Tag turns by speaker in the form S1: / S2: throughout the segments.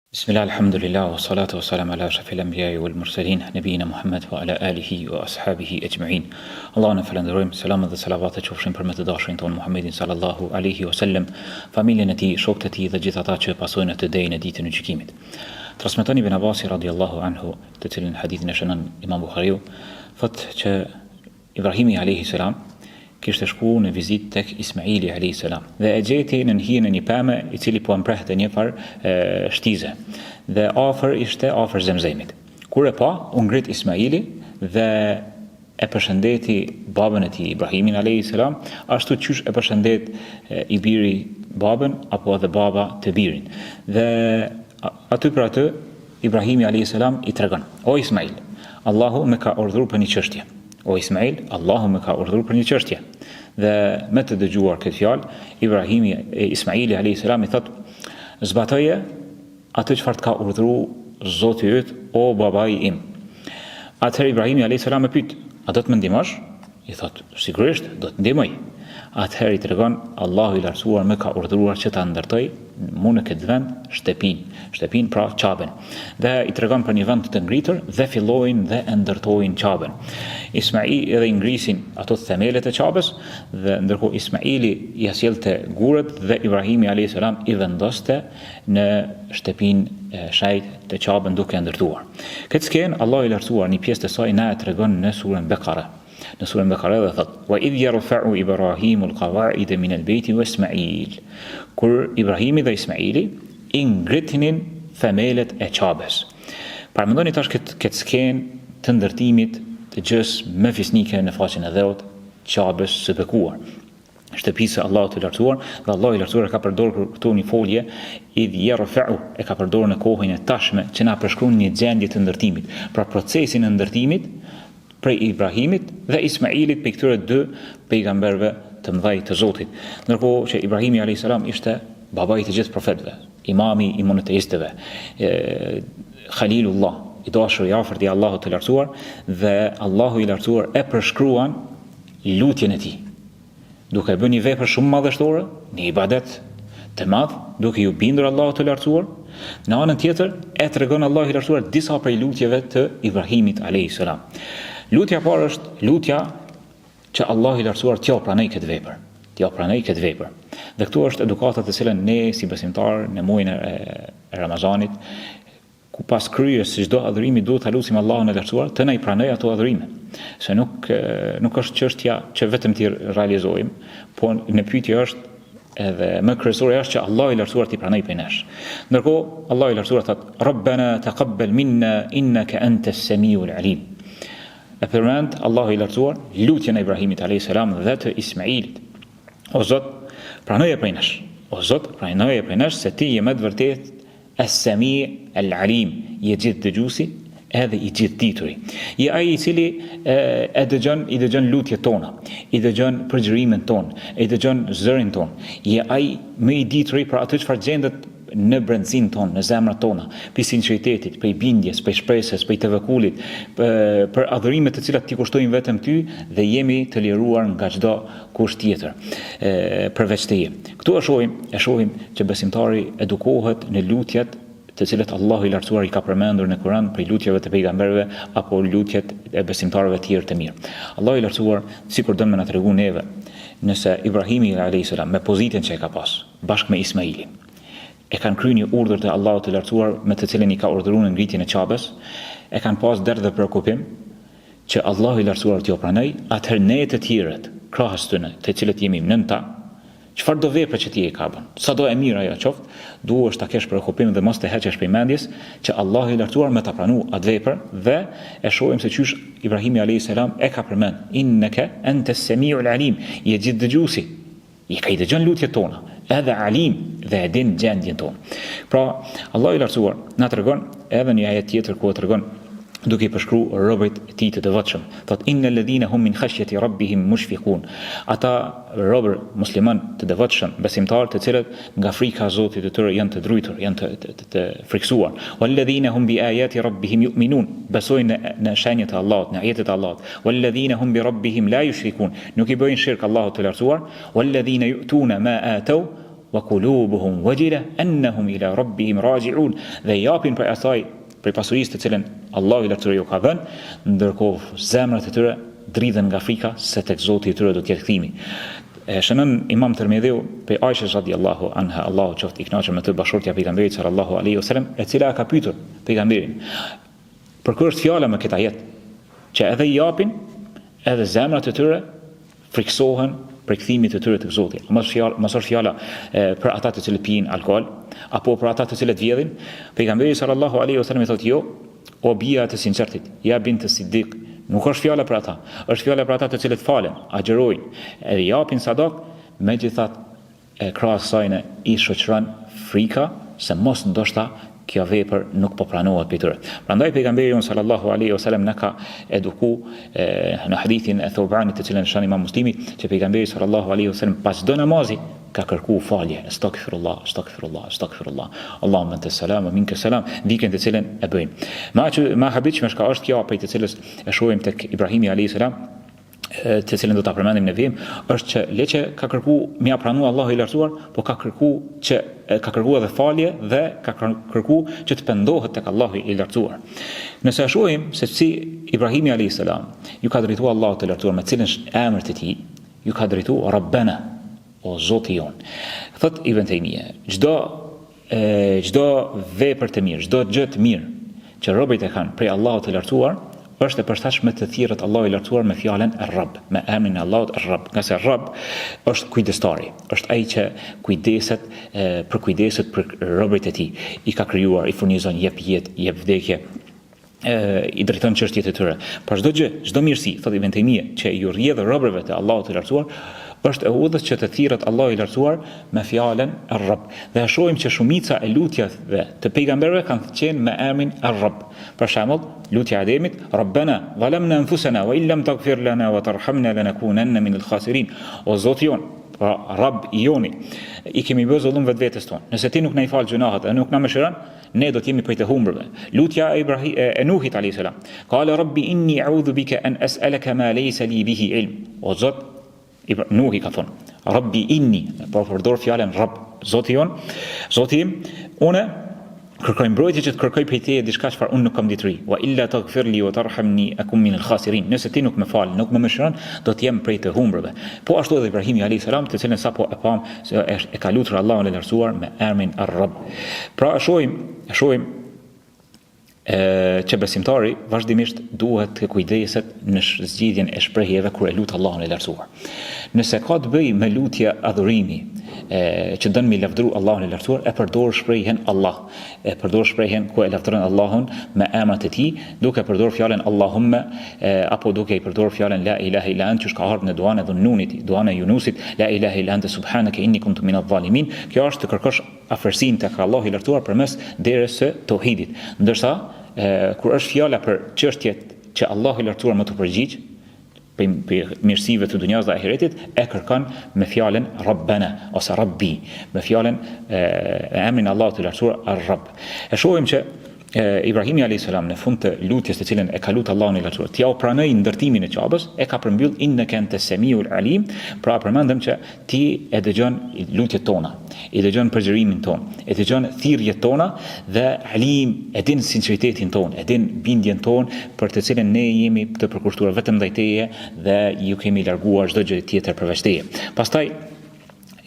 S1: Bismillah, alhamdulillah, wa salatu wa salam ala shafil anbiya'i wal mursalin, nabiyina Muhammad wa ala alihi wa ashabihi ajma'in. Allahun e falenderojmë, selamet dhe salavatet qofshin për me të dashurin tonë Muhammedin sallallahu alaihi wasallam, familjen e tij, shokët e tij dhe gjithë ata që pasojnë atë deri në ditën e gjykimit. Transmetoni Ibn Abbas radhiyallahu anhu, të cilin hadithin e shënon Imam Buhariu, thotë që Ibrahimi alayhi salam kishte shku në vizitë tek Ismaili alayhis salam dhe e gjeti në hijen e një pemë i cili po amprehte një farë shtize dhe afër Zemzemit. Kur e pa, u ngrit Ismaili dhe e përshëndeti babën e tij Ibrahimin alayhis salam, ashtu qysh e përshëndet i biri babën apo edhe baba të birin. Dhe aty për aty Ibrahimi alayhis salam i tregon: "O Ismail, Allahu më ka urdhëruar për një çështje. O Ismail, Allahu më ka urdhëruar për një çështje." Dhe me të dëgjuar këtë fjalë, Ismaili alayhis salam i thotë: "Zbatoje atë çfarë ka urdhëruar Zoti yt, o babai im." Atëherë Ibrahimi alayhis salam e pyet: "A do të më ndihmosh?" I thotë: "Sigurisht, do të ndihmoj." Atëherë i tregon: "Allahu i lartësuar më ka urdhëruar që ta ndërtoj mu në këtë vend shtëpinë pra Qaben." Dhe i tregon për një vend të ngritur dhe fillojnë dhe e ndërtojnë Qaben. Ismaili edhe i ngrisin ato themelet e Qabes dhe ndërkohë Ismaili i asjellte gurët dhe Ibrahimi alayhis salam i vendoste në shtëpinë shajt të Qaben duke ndërtuar. Këtë skenë Allahu i lartësuar një pjesë të saj na e tregon në surën Bekare. Në surën Bekare dhe thot: "Wa idh yarfa'u Ibrahimu al-qawa'ida min al-bayti wa Ismail." Kur Ibrahimi dhe Ismaili i ngritinin themelet e Qabes. Parmendoni tash këtë skenë të ndërtimit të gjës më fisnike në faqen e dheut Qabes së bekuar, shtëpisë Allahut të lartësuar, dhe Allahu i lartësuar ka përdorur këtu një folje idh yarfa'u, e ka përdorur në kohën e tashme që na përshkruan një gjendje të ndërtimit, pra procesin e ndërtimit prej Ibrahimit dhe Ismailit, për këtyre dy pejgamberve të mëdhej të Zotit. Ndërkohë që Ibrahimi alayhis salam ishte babai të gjithë profetëve, imami i monoteistëve, Khalilullah, i dashur i afërt i Allahut të lartësuar, dhe Allahu i lartësuar e përshkruan lutjen e tij, duke bërë një vepër shumë madhështore, një ibadet të madh, duke ju bindur Allahut të lartësuar. Në anën tjetër e tregon Allahu i lartësuar disa prej lutjeve të Ibrahimit alayhis salam. Lutja parë është lutja që Allahu i lartësuar t'ja pranoj këtë vepër. Dhe këtu është edukata të cilën ne si besimtar në muajin e Ramazanit, ku pas kryes së çdo adhurimi duhet ta lutim Allahun e lartësuar të na i pranoj ato adhurime. Se nuk është çështja që vetëm ti realizojmë, po në pyetje është edhe më kryesore është që Allahu i lartësuar t'i pranoj prej nesh. Ndërkohë Allahu i lartësuar thotë: "Rabbana taqabbal minna innaka antas samiul alim." E përmend Allahu i lartësuar lutjen e Ibrahimit alayhis salam dhe të Ismailit: "O Zot, pranoje prej nesh. O Zot, pranoje prej nesh se ti je me të vërtetë as-sami al-alim, je gjithë dëgjuesi edhe i gjithë dituri. Je ai i cili i dëgjon lutjet tona, i dëgjon përgjërimin ton, i dëgjon zërin ton. Je ai më i dituri për atë çfarë gjendet në brendësinë tonë, në zemrat tona, për sinqeritetit, për bindjes, për shpresës, për tevekulit, për adhurimet të cilat ti kushtojnë vetëm ty dhe jemi të liruar nga çdo kusht tjetër përveç teje. Këtu e shohim që besimtari edukohet në lutjet të cilat Allahu i lartësuar i ka përmendur në Kur'an, për lutjeve të pejgamberëve apo lutjet e besimtarëve tjerë të mirë. Allahu i lartësuar, sikur don me na tregu neve, nëse Ibrahimi alayhis salam me pozitën që e ka pas bashkë me Ismailin e kanë kryer një urdhër të Allahut të lartësuar me të cilin i ka urdhëruar në ngritjen e Qabes, e kanë pas derdhë dhe preokupim që Allahu i lartësuar t'ju pranoj, atëherë ne të tjerët krahas tyne, të cilët jemi nën ta, çfarë do vepre që ti e ka bën, sa do e mirë ajo qoftë, duhesh ta kesh preokupim dhe mos të heqesh prej mendjes që Allahu i lartësuar më ta pranoi atë vepër. Dhe e shohim se çysh Ibrahimi alayhis salam e ka përmend: "Innaka antas samiul alim", je gjithë dëgjuesi, i ka i dëgjon lutjet tona, edhe alim dhe e din gjendjen tonë. Pra, Allahu i lartësuar na tregon edhe një ajet tjetër ku tregon duke i përshkruar robërit e tij të devotshëm, thotë: "Innal ladhina hum min khashyati rabbihim mushfiqun." Ata robër musliman të devotshëm, besimtarë të cilët nga frika e Zotit të tyre janë të drujtur, janë të friksuar. "Wal ladhina hum bi ayati rabbihim yu'minun", besojnë në shenjat e Allahut, në ajetet e Allahut. "Wal ladhina hum bi rabbihim la yushrikun", nuk i bëjnë shirk Allahut të lartësuar. "Wal ladhina yu'tuna ma atau wa qulubuhum wajila annahum ila rabbihim raji'un, dhe japin për asaj për pasurisë të cilën Allahu i lartësuar ju ka dhënë, ndërkohë zemrat e tyre dridhen nga frika se tek Zoti i tyre do të jetë kthimi. Shënon Imam Tirmidhiu pe Aisha radhiyallahu anha, Allahu qoftë i kënaqur me të, bashortja e pejgamberit sallallahu alaihi wasallam, e cila ka pyetur pejgamberin për kë është fjala me këtë ajet, që edhe i japin, edhe zemrat e tyre friksohen për kthimin e tyre tek Zoti. Mos është fjala për ata të cilët pijnë alkool, apo për ata të cilët vjedhin. Pejgamberi sallallahu alaihi wasallam i thotë jo, o bija të sinqertit, ja bint të Siddiq, nuk është fjala për ata, është fjala për ata të cilët falen, agjerojnë, edhe japin sadak, megjithatë krahas saj i shoqëron frika se mos ndoshta kjo vepër nuk po pranohet për tyre. Prandaj pejgamberi sallallahu alaihi wasallam na ka eduku në hadithin e Thubanit të cilën shani Imam Muslimi, që pejgamberi sallallahu alaihi wasallam pas çdo namazi ka kërku falje, astaghfirullah, astaghfirullah, astaghfirullah, Allahumma anta salam wa minka salam, dikën të cilën e bëjnë. Ma habitshme është kjo për të cilës e shohim tek Ibrahimi alayhis salam, të cilën do ta përmendim në vim, është që leçe ka kërku me ia pranu Allahu i lartësuar, po ka kërku edhe falje dhe ka kërku që të pendohet tek Allahu i lartësuar. Nëse e shohim se si Ibrahimi alayhis salam ju ka drejtuar Allahu të lartësuar me cilën emër të tij, ju ka drejtuar Rabbana, o Zoti jon. Thot Ibn Taymija, çdo vepër të mirë, çdo gjë të mirë që robët e kanë prej Allahut të lartësuar, është e përshtatshme të thirret Allahu i lartësuar me fjalën Rabb, me emrin e Allahut Rabb. Nga se Rabb është kujdestari, është ai që kujdeset për robërit e tij. I ka krijuar, i furnizon, jep jetë, jep vdekje, i drejton çështjet e tyre. Për çdo gjë, çdo mirësi, thotë Ibn Taymija, që ju rrjedh robërve të Allahut të lartësuar, është e udhës që të thirret Allahu i lartësuar me fjalën Rabb. Dhe e shohim që shumica e lutjeve të pejgamberëve kanë qenë me emrin Rabb. Për shembull, lutja e Ademit, Rabbana zalamna anfusana wa illam taghfir lana wa tarhamna lanakunanna minal khasirin. O Zoti jon, Rabb i joni, i kemi bërë zullum vetvetes tonë. Nëse ti nuk na i fal gjunahet dhe nuk na mëshiron, ne do të jemi prej të humburve. Lutja e Nuhit alayhis salam, qala rabbi inni a'udhu bika an as'alaka ma laysa li bihi ilm. O Zot, Nuhi ka thonë, Rabbi inni, por përdor fjalën Rabb, Zoti jon, Zoti im, unë kërkoj mbrojtje që të kërkoj prej teje diçka çfarë unë nuk kam dituri. Wa illa taghfirli wa tarhamni akum min al-khasirin. Nëse ti nuk më fal, nuk më mëshiron, do të jem prej të humburve. Po ashtu edhe Ibrahimi alayhis salam, të cilën sapo e pam se e ka lutur Allahun e lartësuar me emrin Ar-Rabb. Pra e shohim që besimtari vazhdimisht duhet të kujdeset në zgjidhjen e shprehjeve kur e lut Allahun e lartësuar. Nëse ka të bëjë me lutje adhurimi, që dënë me lavdëru Allahun e lartësuar, e përdor shprehjen Allah, e përdor shprehjen ku e lavdëron Allahun me emrat e tij, duke përdor fjalën Allahumma, apo duke i përdor fjalën la ilaha illa anta, që ka ardhur në duan e dhunnunit, duan e Yunusit, la ilaha illa anta subhanaka inni kuntu minadh dhalimin. Kjo është të kërkosh afërsinë tek Allahu i lartësuar përmes derës së tauhidit. Ndërsa kur është fjala për çështjet që Allahu i lartësuar më të përgjigj, për mirësive të dunjas dhe ahiretit, e kërkon me fjalën Rabbana ose Rabbi, me fjalën emrin Allahut të lartësuar Ar-Rabb. E shohim që Ibrahimi alayhis salam në fund të lutjes të cilën e ka lutur Allahun i lartësuar, t'ia pranoi ndërtimin e Ka'bës, e ka përmbyll innaka anta semiul alim, pra përmendëm që ti e dëgjon lutjet tona, i dëgjon përgjërimin ton, e dëgjon thirrjet tona dhe alim, e din sinqeritetin ton, e din bindjen ton për të cilën ne jemi të përkushtuar vetëm ndaj teje dhe ju kemi larguar çdo gjë tjetër përveç teje. Pastaj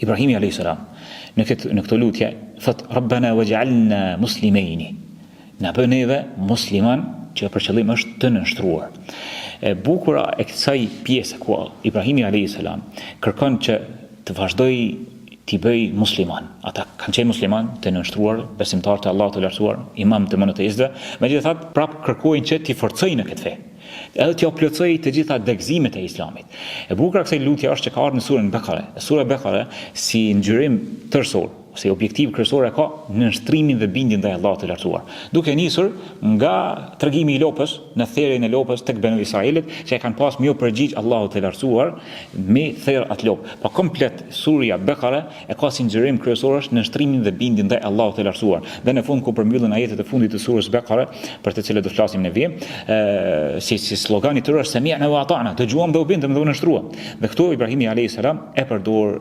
S1: Ibrahimi alayhis salam në këtë lutje thot Rabbana waj'alna muslimaini, na bën neve musliman, që për qëllim është të nënshtruar. E bukura e kësaj pjese ku Ibrahimi alayhis salam kërkon që të vazhdoj t'i bëj musliman. Ata kanë qenë musliman, të nënshtruar, besimtar të Allahut të lartësuar, imam të monoteistëve, megjithatë prap kërkojnë që t'i forcojnë në këtë fe, edhe t'ja plotësoj të gjitha degëzimet e Islamit. E bukura kësaj lutje është që ka ardhur në surën Bekare. Sura Bekare si ngjyrim tërësor, ose objektiv kryesor e ka nënshtrimin dhe bindjen ndaj Allahut të lartësuar. Duke nisur nga tregimi i lopës, në therrjen e lopës tek Banu Israilit, që e kanë pas më përgjigj Allahut të lartësuar me therr atë lopë. Pa komplet surja Bekare e ka si nxjerrim kryesor është nënshtrimin dhe bindjen ndaj Allahut të lartësuar. Dhe në fund ku përmbyllen ajetet e fundit të surës Bekare, për të cilët do flasim në vim, si slogani i tyre është sami'na wa ata'na, dëgjuam dhe u bindëm dhe u nënshtruam. Dhe këtu Ibrahimi alayhis salam e përdor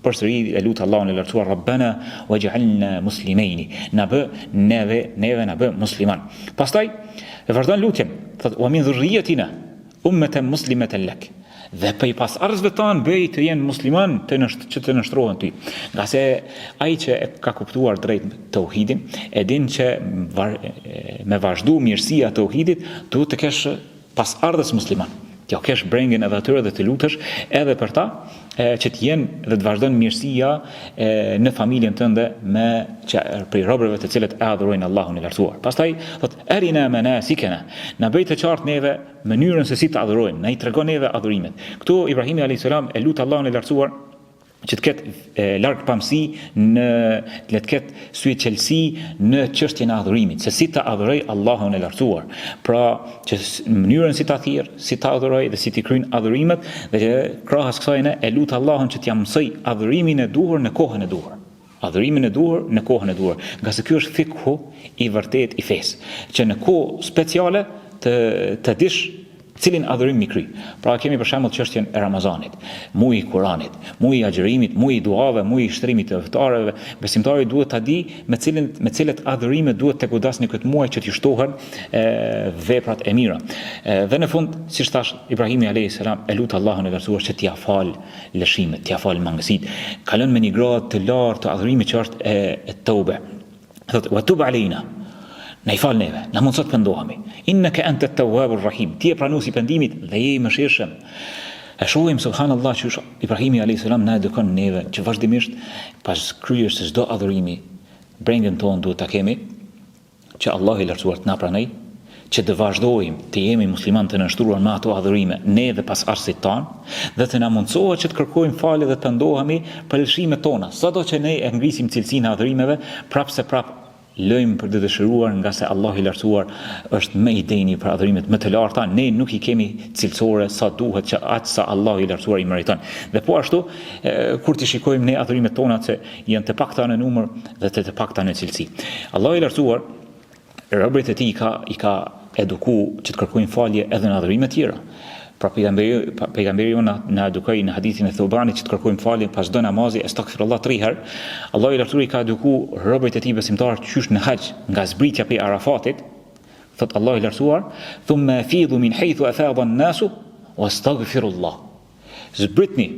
S1: përsëri e lut Allahun e lartësuar Rabbana waj'alna muslimin. Na bë neve na bë musliman. Pastaj e vazhdon lutjen, thot wa min dhurriyyatina ummatan muslimatan lak. Dhe për i pasardhësve tanë bëj të jenë musliman që të nështrohen ty. Nga se ai që e ka kuptuar drejt tauhidin, e din që me vazhdu mirësia tauhidit, duhet të kesh pasardhës musliman. T'ja kesh brengin edhe atyre dhe të lutesh edhe për ta, që t'jenë dhe të vazhdojnë mirësia në familjen tënde me për robërve të cilët e adhurojnë Allahun e lartësuar. Pastaj thot arina manasikana, na bëj të qartë neve mënyrën se si të adhurojmë, na i tregon neve adhurimet. Këtu Ibrahimi alayhis salam e lut Allahun e lartësuar që të ketë larg pamësi le të ketë sy qelsi në çështjen e adhurimit, se si të adhuroj Allahun e lartësuar. Pra, që mënyrën si ta thirr, si ta adhuroj dhe si të kryjnë adhurimet, dhe që krahas kësaj e lut Allahun që t'ja mësoj adhurimin e duhur në kohën e duhur. Adhurimin e duhur në kohën e duhur. Nga se ky është fikhu i vërtet i fesë, që në kohë speciale të dish cilin adhurim mi kry. Pra kemi për shembull çështjen e Ramazanit, muaji i Kuranit, muaji i agjërimit, muaji i duave, muaji i shtrimit të iftarëve. Besimtari duhet ta di me cilat adhurime duhet të godasni këtë muaj që t'i shtohen veprat e mira. Dhe në fund, siç thash, Ibrahimi alayhis salam e lut Allahun e lartësuar që t'ia fal lëshimet, t'ia fal mangësitë. Kalon me një gradë të lartë të adhurimit që është e tobe. Thotë wa tub alejna. Na i fal neve, na mundësot të pendohemi. Innaka anta at-tawwabur rahim. Ti je pranuesi i pendimit dhe je i mëshirshëm. E shohim subhanallahu që Ibrahimi alayhis salam na edukon neve që vazhdimisht pas kryerjes së çdo adhurimi, brengën tonë duhet ta kemi që Allahu i lartësuar të na pranoj, që të vazhdojmë të jemi musliman të nështruar me ato adhurime neve pas arsit tanë, dhe të na mundësohet që të kërkojmë falje dhe të pendohemi për lëshimet tona. Sado që ne e ngrisim cilësinë e adhurimeve, prap lëjmë për të dëshiruar, nga se Allah i lartësuar është më i deni për adhurimet më të larta, ne nuk i kemi cilësore sa duhet që atë sa Allah i lartësuar i meriton. Dhe po ashtu, kur të shikojmë ne adhurimet tona që janë të pakta në numër dhe të pakta në cilësi. Allah i lartësuar, robërit e tij i ka eduku që të kërkojnë falje edhe në adhurime tjera. Pra pejgamberi jonë na edukoi në hadithin e Thubanit që të kërkojmë falje pas çdo namazi, astaghfirullah 3 herë. Allahu i lartësuar i ka eduku robërit e tij besimtarë qysh në haxh nga zbritja pe Arafatit. Thot Allahu i lartësuar, thumma fidhu min haythu afadha an-nasu wastaghfirullah. Zbritni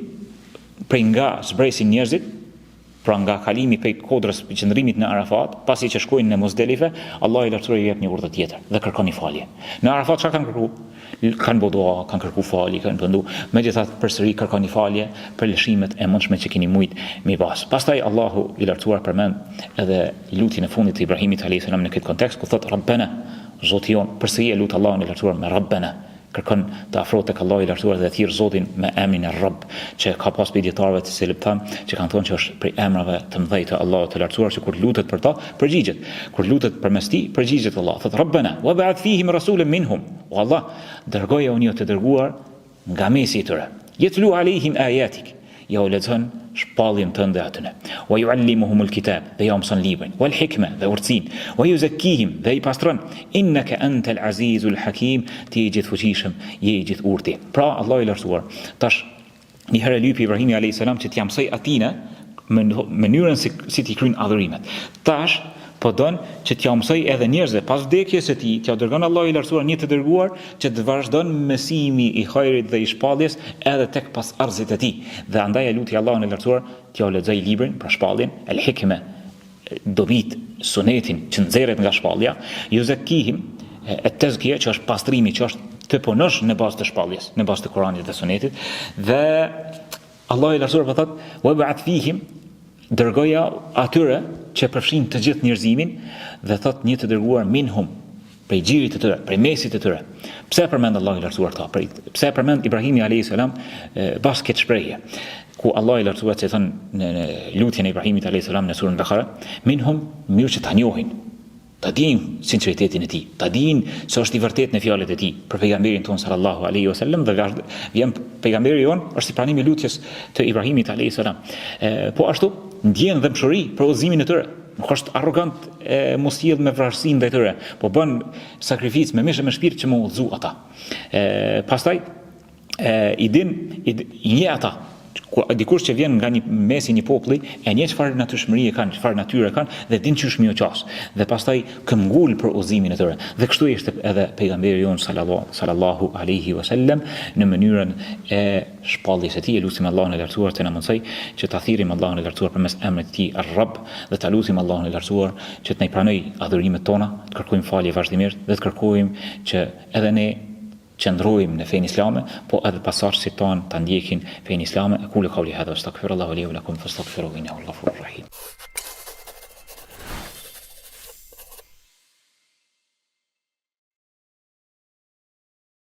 S1: prej nga zbresin njerëzit, pra nga kalimi prej kodrës i qëndrimit në Arafat, pasi që shkojnë në Muzdelife, Allahu i lartësuar i jep një urdhë tjetër dhe kërkoni falje. Në Arafat çfarë kanë kërkuar? Kanë bodua, kanë kërku falje, kanë pëndu, megjithatë përsëri kërkoni falje për lëshimet e mundshme që keni mujt mi pas. Pastaj Allahu i lartësuar përmend edhe lutjen e fundit të Ibrahimit alayhis salam në këtë kontekst, ku thot Rabbana, Zoti jon, përsëri e lut Allahun i lartësuar me Rabbana. Kërkon të afrohet tek Allahu i lartësuar dhe thirr Zotin me emrin e Rabb, që ka pas dietarëve të cilët thanë që kanë thonë që është prej emrave të mëdhenj të Allahut të lartësuar, që kur lutet për ta, përgjigjet. Kur lutet përmes tij, përgjigjet Allah. Thot Rabbana wab'ath fihim rasulan minhum. O Allah, dërgoje unë të dërguar nga mesi i tyre. Yatlu alehim ayatik. Ja u lexon shpalljen tënde atyne. Wa yuallimuhumul kitab, dhe ja mëson librin, wal hikma, dhe urtësinë, wa yuzakkihim, dhe i pastron. Innaka antal azizul hakim, ti je gjithë fuqishëm, je i gjithë urti. Pra Allahu i lartësuar tash një herë lypi Ibrahimi alayhis salam që t'ia mësoj atine mënyrën si t'i kryjnë adhurimet. Tash po don që t'ja mësoj edhe njerëzve pas vdekjes së tij, t'ja dërgon Allahu i lartësuar një të dërguar që të vazhdon mësimi i hajrit dhe i shpalljes edhe tek pas arzit e tij. Dhe andaj e luti Allahun e lartësuar t'ja lexoj librin për shpalljen, el hikme, dobit, sunetin që nxjerret nga shpallja, yuzakkihim, tezkia që është pastrimi, që është të punosh në bazë të shpalljes, në bazë të Kuranit dhe sunetit, dhe Allahu i lartësuar po thot wab'ath fihim, dërgoja atyre që përfshin të gjithë njerëzimin, dhe thot një të dërguar minhum, prej gjirit të tyre, prej mesit të tyre. Pse përmend Allahu i lartësuar ta? Pse përmend Ibrahimi alayhis salam pas këtë shprehje, ku Allahu i lartësuar që thon në lutjen e Ibrahimit alayhis salam në surën Bakara, minhum, mirë që ta njohin, ta dinë sinqeritetin e tij, ta dinë se është i vërtetë në fjalët e tij për pejgamberin ton sallallahu alaihi wasallam, dhe vjen pejgamberi jon është si pranimi i lutjes të Ibrahimit alayhis salam. Po ashtu ndjen dhe mshuri për udhëzimin e tyre. Nuk është arrogant mos sjell me vrasësi ndaj tyre, po bën sakrificë me mishë me shpirt që më udhëzu ata. Pastaj i një ata dikush që vjen nga mesi një populli e njeh çfarë natyrshmërie kanë, çfarë natyre kanë dhe din çysh më u qas. Dhe pastaj këmbgul për udhëzimin e tyre. Dhe kështu ishte edhe pejgamberi jon sallallahu alaihi wasallam në mënyrën e shpalljes së tij. Lutim Allahun e lartësuar të na mundsoj që ta thirrim Allahun e lartësuar përmes emrit të tij Ar-Rabb dhe ta lutim Allahun e lartësuar që të na pranoj adhurimet tona, të kërkojmë falje vazhdimisht dhe të kërkojmë që edhe ne qëndrojmë në fenë islame, po edhe pasardhësit tanë ta ndjekin fenë islame. Aqulu qawli hadha astaghfirullaha li wa lakum fastaghfiruhu innahu al-ghafurur rahim.